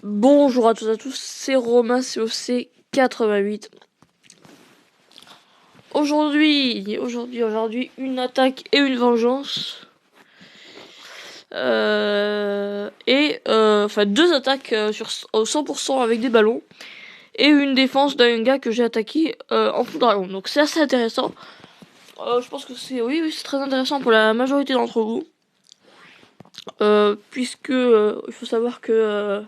Bonjour à tous et à tous, c'est Romain COC 88. Aujourd'hui, une attaque et une vengeance. Enfin deux attaques au 100% avec des ballons. Et une défense d'un gars que j'ai attaqué en full dragon. Donc c'est assez intéressant. Je pense que oui, c'est très intéressant pour la majorité d'entre vous. Puisque il faut savoir que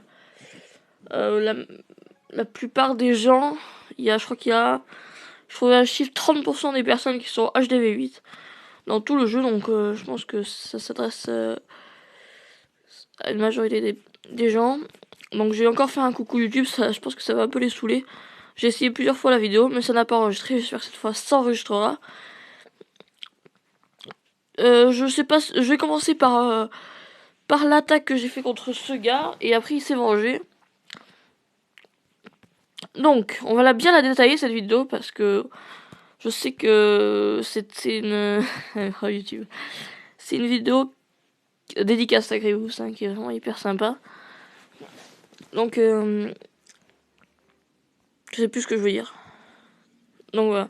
la plupart des gens, je crois qu'il y a, je trouvais un chiffre 30% des personnes qui sont HDV8 dans tout le jeu, donc je pense que ça s'adresse à une majorité des gens. Donc j'ai encore fait un coucou YouTube, je pense que ça va un peu les saouler. J'ai essayé plusieurs fois la vidéo, mais ça n'a pas enregistré, j'espère que cette fois ça enregistrera. Je sais pas, je vais commencer par l'attaque que j'ai fait contre ce gars, et après il s'est vengé. Donc, on va bien la détailler cette vidéo, parce que je sais que c'est une... oh, YouTube. C'est une vidéo dédicace à Grievous, hein, qui est vraiment hyper sympa. Donc, je sais plus ce que je veux dire. Donc voilà.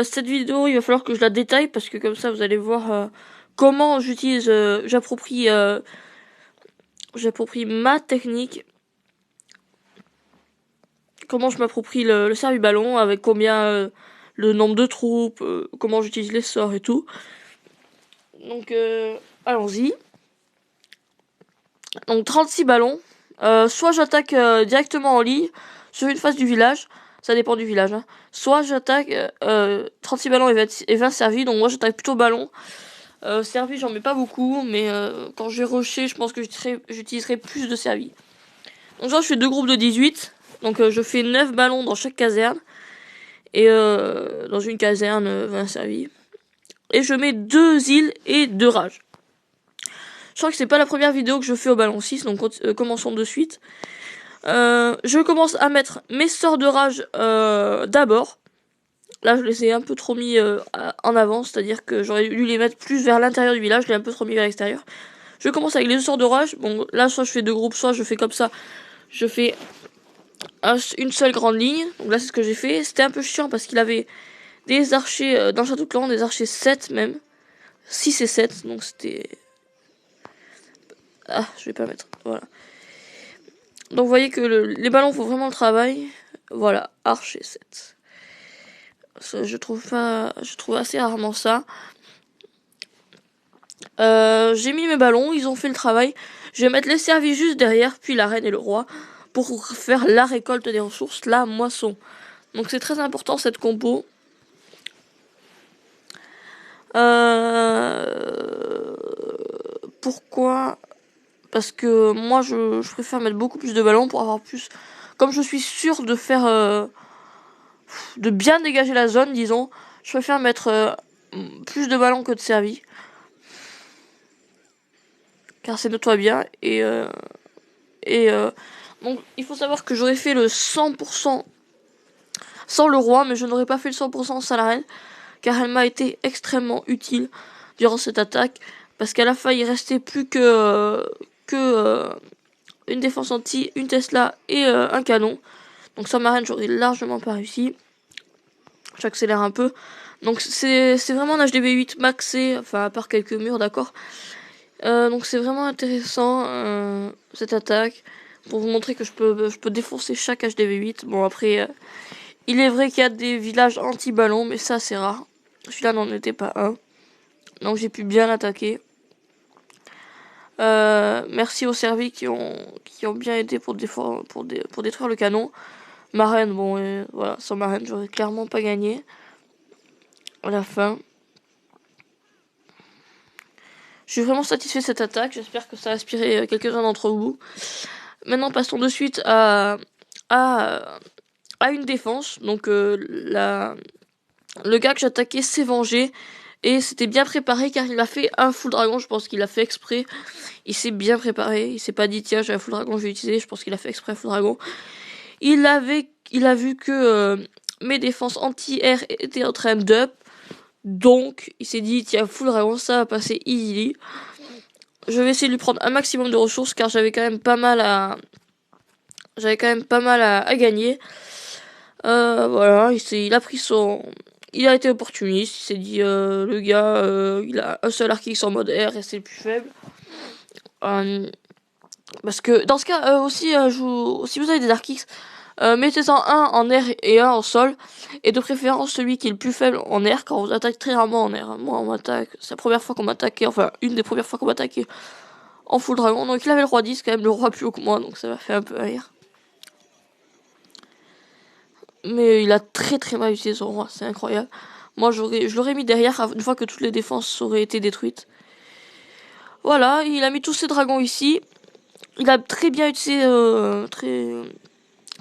Cette vidéo, il va falloir que je la détaille, parce que comme ça, vous allez voir comment j'utilise... j'approprie ma technique. Comment je m'approprie le servi-ballon, avec combien... le nombre de troupes, comment j'utilise les sorts et tout. Donc, allons-y. Donc 36 ballons. Soit j'attaque directement en ligne sur une face du village. Ça dépend du village. Hein. Soit j'attaque 36 ballons et 20 servis. Donc moi j'attaque plutôt ballon. Servis j'en mets pas beaucoup. Mais quand je vais rusher, je pense que j'utiliserai plus de servis. Donc genre je fais deux groupes de 18. Donc je fais 9 ballons dans chaque caserne. Et dans une caserne 20 servis. Et je mets 2 îles et 2 rages. Je crois que c'est pas la première vidéo que je fais au ballon 6, donc commençons de suite. Je commence à mettre mes sorts de rage d'abord. Là, je les ai un peu trop mis en avant, c'est-à-dire que j'aurais dû les mettre plus vers l'intérieur du village, je l'ai un peu trop mis vers l'extérieur. Je commence avec les sorts de rage. Bon, là, soit je fais deux groupes, soit je fais comme ça. Je fais une seule grande ligne. Donc là, c'est ce que j'ai fait. C'était un peu chiant parce qu'il avait des archers dans le château de clan, des archers 7 même. 6 et 7, donc c'était... Ah, je vais pas mettre, voilà. Donc vous voyez que les ballons font vraiment le travail. Voilà, archer 7. Je trouve assez rarement ça. J'ai mis mes ballons, ils ont fait le travail. Je vais mettre les servis juste derrière, puis la reine et le roi, pour faire la récolte des ressources, la moisson. Donc c'est très important cette compo. Pourquoi ? Parce que moi je préfère mettre beaucoup plus de ballons pour avoir plus... Comme je suis sûr de faire... de bien dégager la zone, disons, je préfère mettre plus de ballons que de servis. Car ça nettoie bien. Donc il faut savoir que j'aurais fait le 100% sans le roi, mais je n'aurais pas fait le 100% sans la reine, car elle m'a été extrêmement utile durant cette attaque, parce qu'à la fin il restait plus que une défense anti, une Tesla et un canon. Donc sans ma reine j'aurais largement pas réussi. J'accélère un peu. Donc c'est vraiment un HDV8 maxé, enfin à part quelques murs, d'accord. Donc c'est vraiment intéressant cette attaque, pour vous montrer que je peux défoncer chaque HDV8. Bon après, il est vrai qu'il y a des villages anti-ballon, mais ça c'est rare. Celui-là n'en était pas un. Donc j'ai pu bien l'attaquer. Merci aux servis qui ont bien aidé pour détruire le canon. Ma reine, bon voilà, sans ma reine j'aurais clairement pas gagné à la fin. Je suis vraiment satisfait de cette attaque, j'espère que ça a inspiré quelques-uns d'entre vous. Maintenant passons de suite à une défense. Donc le gars que j'attaquais s'est vengé. Et c'était bien préparé car il a fait un full dragon, je pense qu'il a fait exprès. Il s'est bien préparé, il s'est pas dit tiens j'ai un full dragon je vais utiliser, je pense qu'il a fait exprès un full dragon. Il a vu que mes défenses anti-air étaient en train d'up. Donc il s'est dit tiens full dragon ça va passer easily. Je vais essayer de lui prendre un maximum de ressources car j'avais quand même pas mal j'avais quand même pas mal à gagner. Voilà, il a pris son... Il a été opportuniste, il s'est dit, le gars, il a un seul Arc X en mode R et c'est le plus faible. Parce que dans ce cas, aussi, si vous avez des Arc X, mettez-en un en air et un en sol. Et de préférence celui qui est le plus faible en air, quand on attaque très rarement en air. Moi, on m'attaque, c'est la première fois qu'on m'attaquait, enfin, une des premières fois qu'on m'attaquait en full dragon. Donc il avait le roi 10, quand même, le roi plus haut que moi, donc ça m'a fait un peu rire. Mais il a très très mal utilisé son roi, c'est incroyable. Moi, je l'aurais mis derrière une fois que toutes les défenses auraient été détruites. Voilà, il a mis tous ses dragons ici. Il a très bien utilisé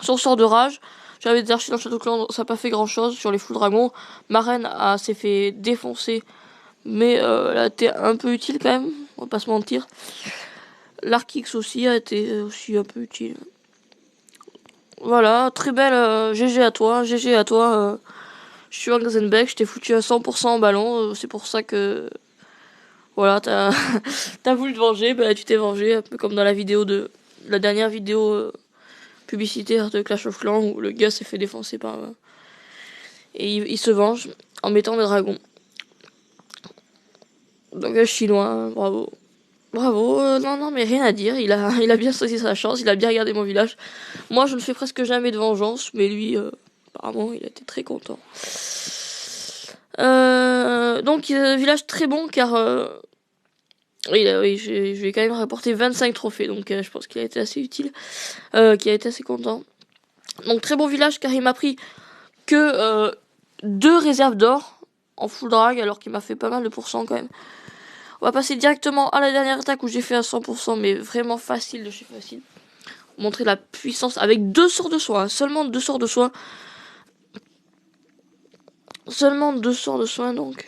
son sort de rage. J'avais des archers dans le château clan, ça n'a pas fait grand chose sur les full dragons. Ma reine s'est fait défoncer, mais elle a été un peu utile quand même, on va pas se mentir. L'Arc X aussi a été aussi un peu utile. Voilà, très belle, GG à toi, GG à toi. Je suis un Gazenbeck, je t'ai foutu à 100% en ballon, c'est pour ça que... Voilà, t'as voulu te venger, bah tu t'es vengé, un peu comme dans la vidéo de... La dernière vidéo publicitaire de Clash of Clans où le gars s'est fait défoncer par... et il se venge en mettant des dragons. Donc chinois, bravo. Bravo, non mais rien à dire, il a bien saisi sa chance, il a bien regardé mon village. Moi je ne fais presque jamais de vengeance, mais lui, apparemment il a été très content. Donc village très bon car oui, je lui ai quand même rapporté 25 trophées, donc je pense qu'il a été assez utile, qu'il a été assez content. Donc très bon village car il m'a pris que 2 réserves d'or en full drag alors qu'il m'a fait pas mal de pourcents quand même. On va passer directement à la dernière attaque où j'ai fait à 100%, mais vraiment facile de chez facile. Montrer la puissance avec 2 sorts de soin, seulement 2 sorts de soin. Seulement 2 sorts de soin donc.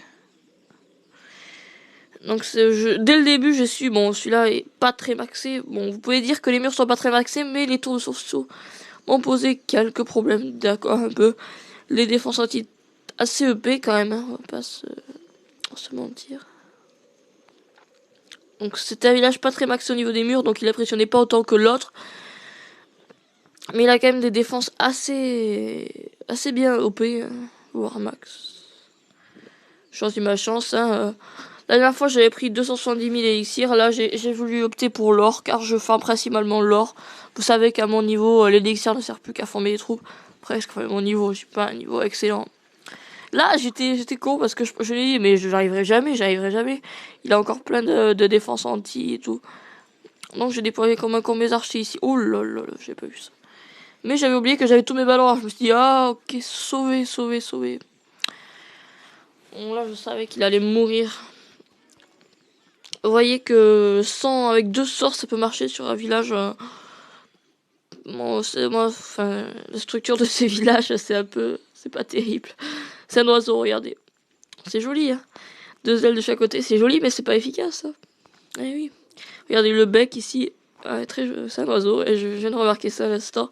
Donc dès le début j'ai su, bon celui-là est pas très maxé. Bon vous pouvez dire que les murs sont pas très maxés, mais les tours de sauvesaut m'ont posé quelques problèmes, d'accord un peu. Les défenses anti assez EP quand même, hein, on va pas se mentir. Donc c'était un village pas très maxé au niveau des murs, donc il impressionnait pas autant que l'autre. Mais il a quand même des défenses assez bien OP, voire max. Chance de ma chance, hein. La dernière fois j'avais pris 270 000 élixirs, là j'ai voulu opter pour l'or, car je farme principalement l'or. Vous savez qu'à mon niveau, l'élixir ne sert plus qu'à former les troupes. Presque, enfin mon niveau, j'ai pas un niveau excellent. Là j'étais con parce que je l'ai dit, mais j'arriverai jamais. Il a encore plein de défenses anti et tout. Donc j'ai déployé comme un con mes archers ici. Oh là là, j'ai pas vu ça. Mais j'avais oublié que j'avais tous mes ballons. Je me suis dit, ah ok, sauvé. Bon, là je savais qu'il allait mourir. Vous voyez que avec 2 sorts ça peut marcher sur un village. Bon, enfin, la structure de ces villages c'est pas terrible. C'est un oiseau, regardez. C'est joli, hein. 2 ailes de chaque côté, c'est joli, mais c'est pas efficace, ça. Eh oui. Regardez le bec ici. C'est un oiseau, et je viens de remarquer ça à l'instant.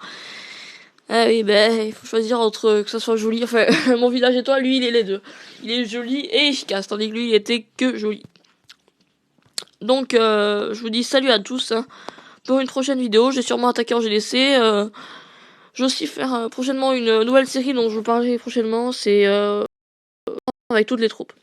Ah oui, il faut choisir entre que ça soit joli. Enfin, mon village et toi, lui, il est les deux. Il est joli et efficace, tandis que lui, il était que joli. Donc, je vous dis salut à tous. Hein. Pour une prochaine vidéo, j'ai sûrement attaqué en GDC. Je vais aussi faire prochainement une nouvelle série dont je vous parlerai prochainement. C'est avec toutes les troupes.